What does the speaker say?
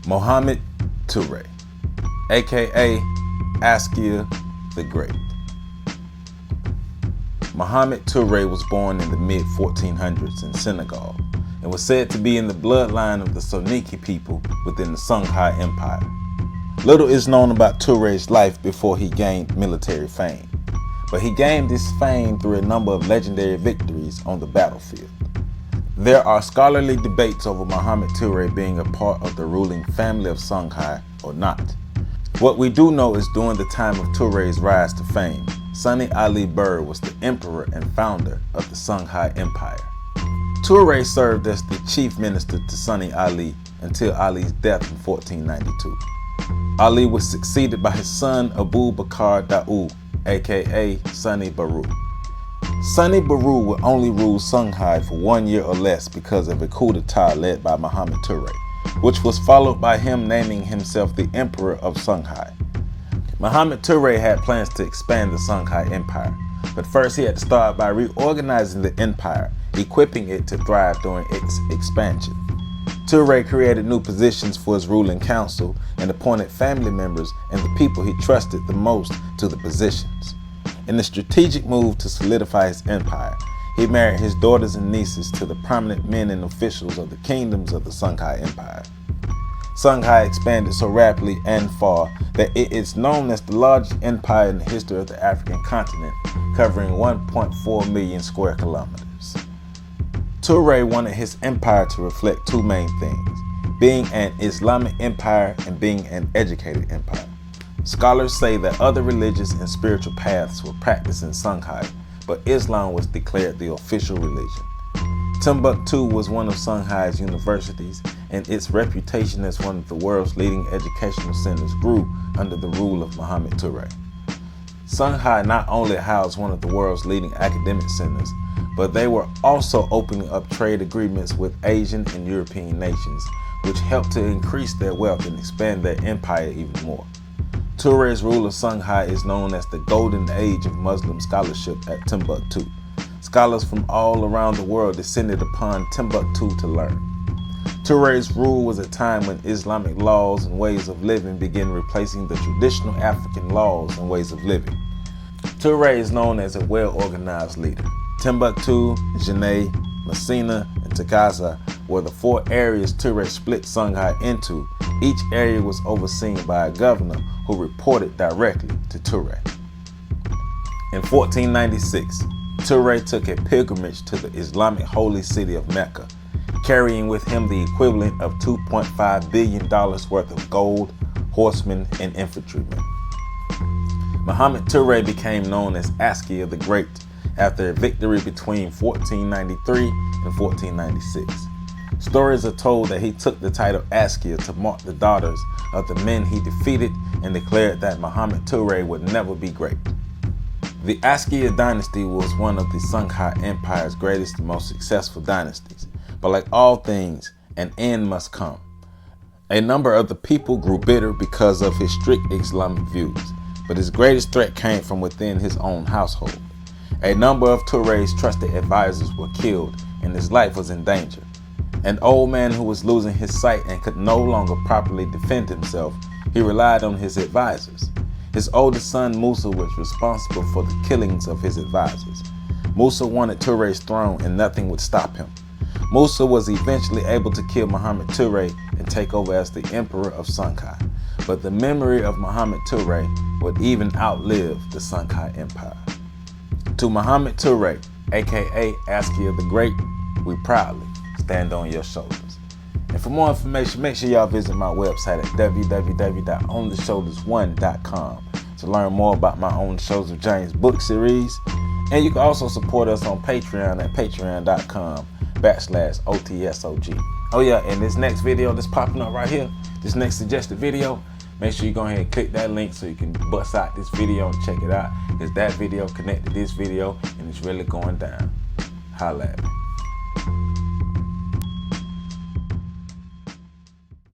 Muhammad Toure, aka Askia The Great. Muhammad Toure was born in the mid-1400s in Senegal and was said to be in the bloodline of the Songhai people within the Songhai Empire. Little is known about Toure's life before he gained military fame, but he gained this fame through a number of legendary victories on the battlefield. There are scholarly debates over Muhammad Toure being a part of the ruling family of Songhai or not. What we do know is during the time of Toure's rise to fame, Sonny Ali Bur was the emperor and founder of the Songhai Empire. Toure served as the chief minister to Sonny Ali until Ali's death in 1492. Ali was succeeded by his son Abu Bakr Daoud, aka Sonny Baru. Sonny Baru would only rule Songhai for 1 year or less because of a coup d'etat led by Muhammad Toure, which was followed by him naming himself the Emperor of Songhai. Muhammad Toure had plans to expand the Songhai Empire, but first he had to start by reorganizing the empire, equipping it to thrive during its expansion. Toure created new positions for his ruling council and appointed family members and the people he trusted the most to the positions. In a strategic move to solidify his empire, he married his daughters and nieces to the prominent men and officials of the kingdoms of the Songhai Empire. Songhai expanded so rapidly and far that it is known as the largest empire in the history of the African continent, covering 1.4 million square kilometers. Toure wanted his empire to reflect two main things: being an Islamic empire and being an educated empire. Scholars say that other religious and spiritual paths were practiced in Songhai, but Islam was declared the official religion. Timbuktu was one of Songhai's universities, and its reputation as one of the world's leading educational centers grew under the rule of Muhammad Toure. Songhai not only housed one of the world's leading academic centers, but they were also opening up trade agreements with Asian and European nations, which helped to increase their wealth and expand their empire even more. Toure's rule of Songhai is known as the golden age of Muslim scholarship at Timbuktu. Scholars from all around the world descended upon Timbuktu to learn. Toure's rule was a time when Islamic laws and ways of living began replacing the traditional African laws and ways of living. Toure is known as a well-organized leader. Timbuktu, Janneh, Messina, and Tagaza were the four areas Toure split Songhai into. Each area was overseen by a governor who reported directly to Toure. In 1496, Toure took a pilgrimage to the Islamic holy city of Mecca, carrying with him the equivalent of $2.5 billion worth of gold, horsemen, and infantrymen. Muhammad Toure became known as Askia The Great after a victory between 1493 and 1496. Stories are told that he took the title Askia to mark the daughters of the men he defeated and declared that Muhammad Toure would never be great. The Askia dynasty was one of the Songhai Empire's greatest and most successful dynasties, but like all things, an end must come. A number of the people grew bitter because of his strict Islamic views, but his greatest threat came from within his own household. A number of Toure's trusted advisors were killed and his life was in danger. An old man who was losing his sight and could no longer properly defend himself, he relied on his advisors. His oldest son Musa was responsible for the killings of his advisors. Musa wanted Toure's throne and nothing would stop him. Musa was eventually able to kill Muhammad Toure and take over as the emperor of Songhai, but the memory of Muhammad Toure would even outlive the Songhai Empire. To Muhammad Toure, aka Askia The Great, we proudly stand on your shoulders. And for more information, make sure y'all visit my website at www.ontheshoulders1.com to learn more about my Own the Shoulders of James book series. And you can also support us on Patreon at patreon.com/OTSOG. Oh yeah, and this next video that's popping up right here, this next suggested video, make sure you go ahead and click that link so you can bust out this video and check it out. Because that video connected to this video and it's really going down. Holla at me.